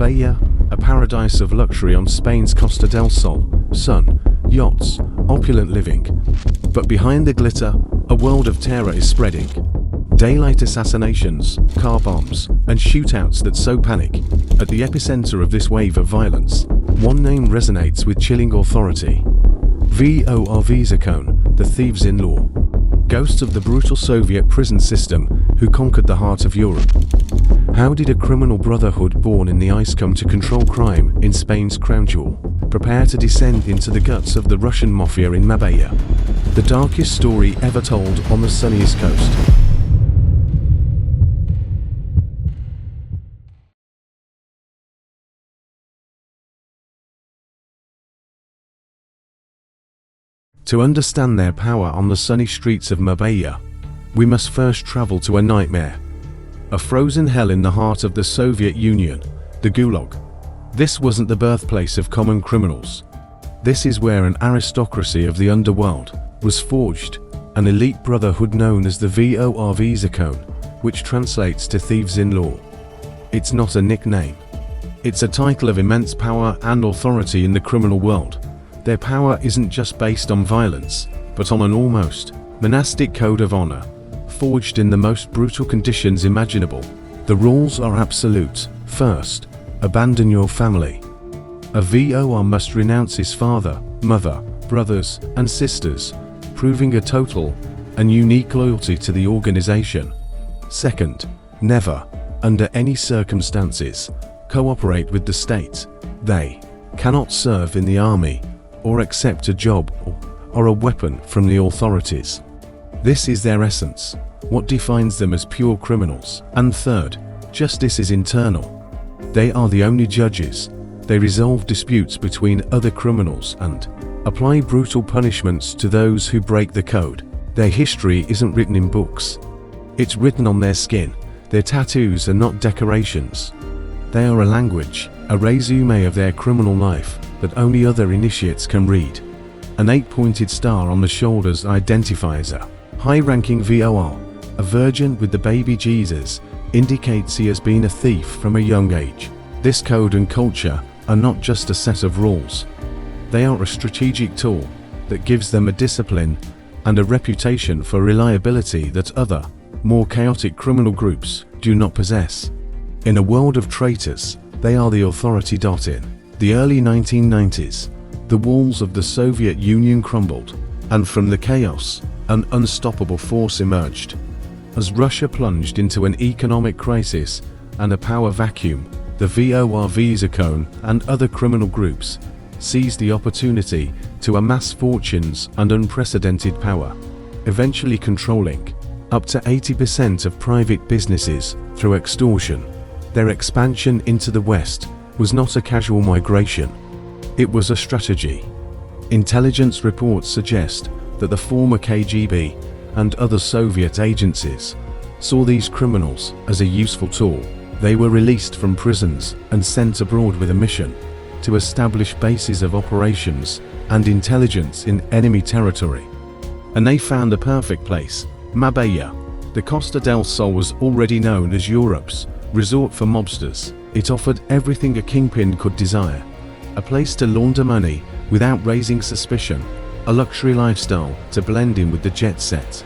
Marbella, a paradise of luxury on Spain's Costa del Sol, sun, yachts, opulent living. But behind the glitter, a world of terror is spreading. Daylight assassinations, car bombs, and shootouts that sow panic. At the epicenter of this wave of violence, one name resonates with chilling authority. Vor V Zakone, the thieves in law. Ghosts of the brutal Soviet prison system who conquered the heart of Europe. How did a criminal brotherhood born in the ice come to control crime in Spain's crown jewel? Prepare to descend into the guts of the Russian Mafia in Marbella. The darkest story ever told on the sunniest coast. To understand their power on the sunny streets of Marbella, we must first travel to a nightmare. A frozen hell in the heart of the Soviet Union, the Gulag. This wasn't the birthplace of common criminals. This is where an aristocracy of the underworld was forged, an elite brotherhood known as the Vor V Zakone, which translates to thieves in law. It's not a nickname. It's a title of immense power and authority in the criminal world. Their power isn't just based on violence, but on an almost monastic code of honor, forged in the most brutal conditions imaginable. The rules are absolute. First, abandon your family. A VOR must renounce his father, mother, brothers, and sisters, proving a total and unique loyalty to the organization. Second, never, under any circumstances, cooperate with the state. They cannot serve in the army or accept a job or a weapon from the authorities. This is their essence, what defines them as pure criminals. And third, justice is internal. They are the only judges. They resolve disputes between other criminals and apply brutal punishments to those who break the code. Their history isn't written in books. It's written on their skin. Their tattoos are not decorations. They are a language, a resume of their criminal life that only other initiates can read. An 8-pointed star on the shoulders identifies a high-ranking VOR. A virgin with the baby Jesus indicates he has been a thief from a young age. This code and culture are not just a set of rules. They are a strategic tool that gives them a discipline and a reputation for reliability that other, more chaotic criminal groups do not possess. In a world of traitors, they are the authority. In the early 1990s, the walls of the Soviet Union crumbled, and from the chaos, an unstoppable force emerged. As Russia plunged into an economic crisis and a power vacuum, the Vor V Zakone and other criminal groups seized the opportunity to amass fortunes and unprecedented power, eventually controlling up to 80% of private businesses through extortion. Their expansion into the West was not a casual migration. It was a strategy. Intelligence reports suggest that the former KGB and other Soviet agencies saw these criminals as a useful tool. They were released from prisons and sent abroad with a mission to establish bases of operations and intelligence in enemy territory. And they found the perfect place, Marbella. The Costa del Sol was already known as Europe's resort for mobsters. It offered everything a kingpin could desire: a place to launder money without raising suspicion, a luxury lifestyle to blend in with the jet set,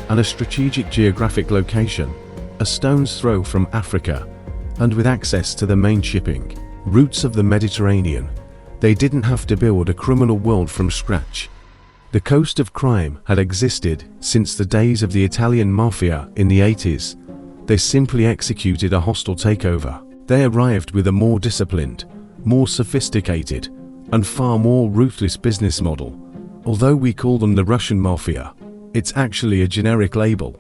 and a strategic geographic location, a stone's throw from Africa, and with access to the main shipping routes of the Mediterranean. They didn't have to build a criminal world from scratch. The coast of crime had existed since the days of the Italian Mafia in the 80s. They simply executed a hostile takeover. They arrived with a more disciplined, more sophisticated, and far more ruthless business model. Although we call them the Russian Mafia, it's actually a generic label.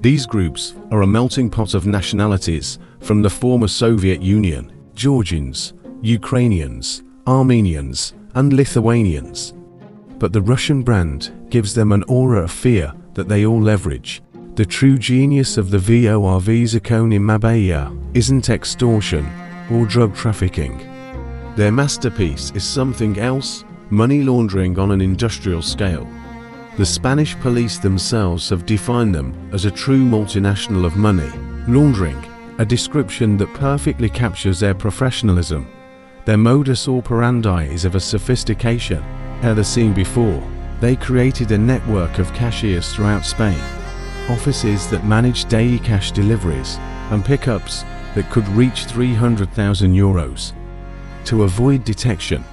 These groups are a melting pot of nationalities from the former Soviet Union: Georgians, Ukrainians, Armenians, and Lithuanians. But the Russian brand gives them an aura of fear that they all leverage. The true genius of the Vor V Zakone in Marbella isn't extortion or drug trafficking. Their masterpiece is something else: money laundering on an industrial scale. The Spanish police themselves have defined them as a true multinational of money laundering, a description that perfectly captures their professionalism. Their modus operandi is of a sophistication never seen before. They created a network of cashiers throughout Spain, offices that managed daily cash deliveries and pickups that could reach €300,000. To avoid detection,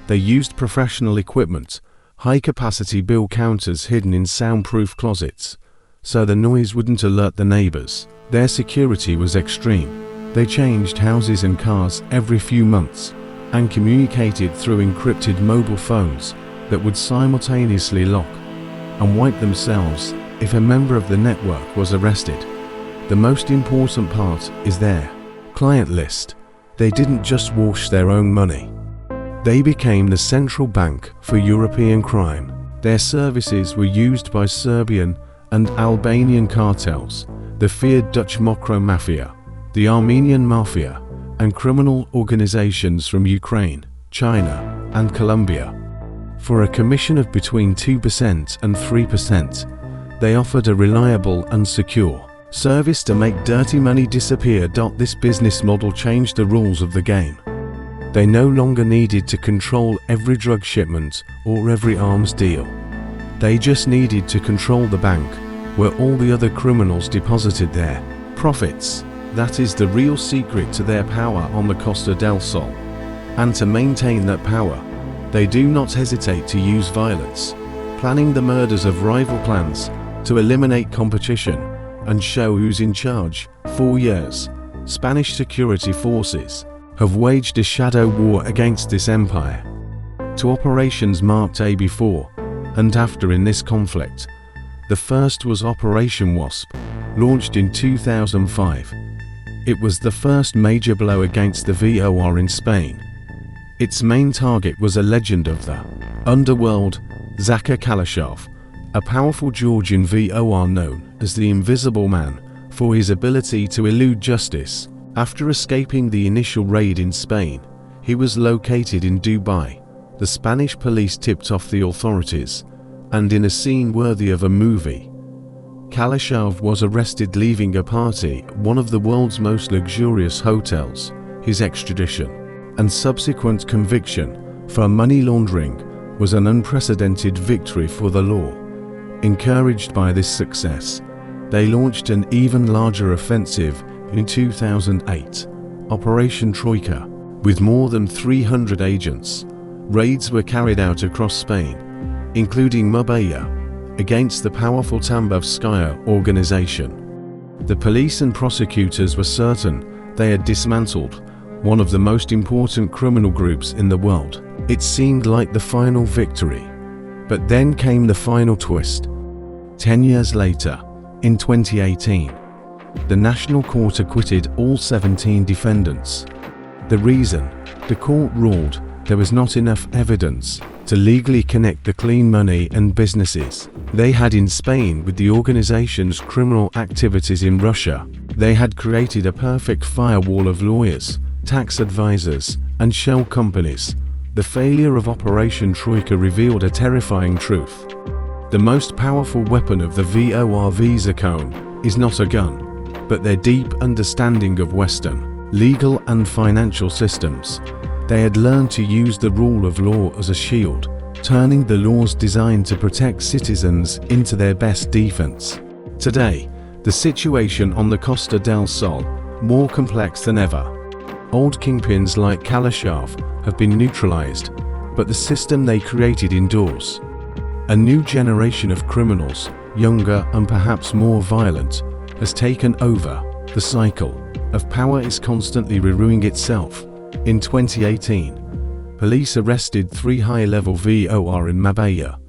they used professional equipment, high-capacity bill counters hidden in soundproof closets, so the noise wouldn't alert the neighbors. Their security was extreme. They changed houses and cars every few months and communicated through encrypted mobile phones that would simultaneously lock and wipe themselves if a member of the network was arrested. The most important part is their client list. They didn't just wash their own money. They became the central bank for European crime. Their services were used by Serbian and Albanian cartels, the feared Dutch Mafia, the Armenian Mafia, and criminal organizations from Ukraine, China, and Colombia. For a commission of between 2% and 3%, they offered a reliable and secure service to make dirty money disappear. This business model changed the rules of the game. They no longer needed to control every drug shipment or every arms deal. They just needed to control the bank where all the other criminals deposited their profits. That is the real secret to their power on the Costa del Sol. And to maintain that power, they do not hesitate to use violence, planning the murders of rival clans to eliminate competition and show who's in charge. 4 years, Spanish security forces have waged a shadow war against this empire. Two operations marked a before and after in this conflict. The first was Operation Wasp, launched in 2005. It was the first major blow against the VOR in Spain. Its main target was a legend of the underworld, Zakir Kalashov, a powerful Georgian VOR known as the Invisible Man for his ability to elude justice. After escaping the initial raid in Spain, he was located in Dubai. The Spanish police tipped off the authorities, and in a scene worthy of a movie, Kalashov was arrested leaving a party at one of the world's most luxurious hotels. His extradition and subsequent conviction for money laundering was an unprecedented victory for the law. Encouraged by this success, they launched an even larger offensive in 2008, Operation Troika. With more than 300 agents, raids were carried out across Spain, including Marbella, against the powerful Tambovskaya organization. The police and prosecutors were certain they had dismantled one of the most important criminal groups in the world. It seemed like the final victory. But then came the final twist. 10 years later, in 2018, the National Court acquitted all 17 defendants. The reason? The court ruled there was not enough evidence to legally connect the clean money and businesses they had in Spain with the organization's criminal activities in Russia. They had created a perfect firewall of lawyers, tax advisors, and shell companies. The failure of Operation Troika revealed a terrifying truth. The most powerful weapon of the Vor V Zakone is not a gun, but their deep understanding of Western legal and financial systems. They had learned to use the rule of law as a shield, turning the laws designed to protect citizens into their best defense. Today, the situation on the Costa del Sol more complex than ever. Old kingpins like Kalashov have been neutralized, but the system they created endures. A new generation of criminals, younger and perhaps more violent, has taken over. The cycle of power is constantly renewing itself. In 2018, police arrested 3 high-level VOR in Marbella,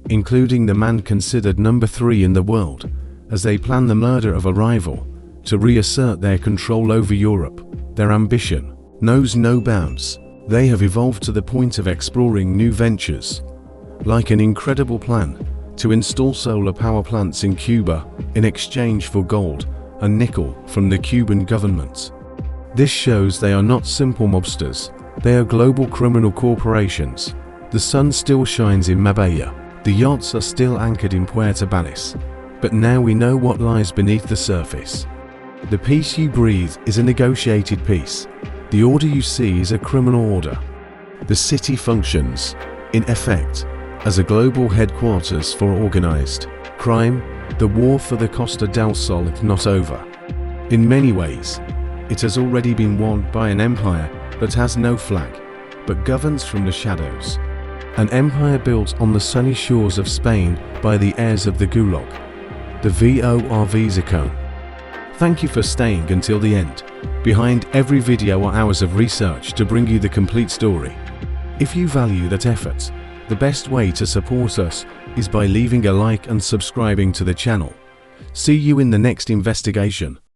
including the man considered number 3 in the world, as they plan the murder of a rival to reassert their control over Europe. Their ambition knows no bounds. They have evolved to the point of exploring new ventures, like an incredible plan to install solar power plants in Cuba in exchange for gold and nickel from the Cuban government. This shows they are not simple mobsters, they are global criminal corporations. The sun still shines in Marbella, the yachts are still anchored in Puerto Banús, but now we know what lies beneath the surface. The peace you breathe is a negotiated peace. The order you see is a criminal order. The city functions, in effect, as a global headquarters for organized crime. The war for the Costa del Sol is not over. In many ways, it has already been won by an empire that has no flag, but governs from the shadows. An empire built on the sunny shores of Spain by the heirs of the Gulag, the Vor V Zakone. Thank you for staying until the end. Behind every video are hours of research to bring you the complete story. If you value that effort, the best way to support us is by leaving a like and subscribing to the channel. See you in the next investigation.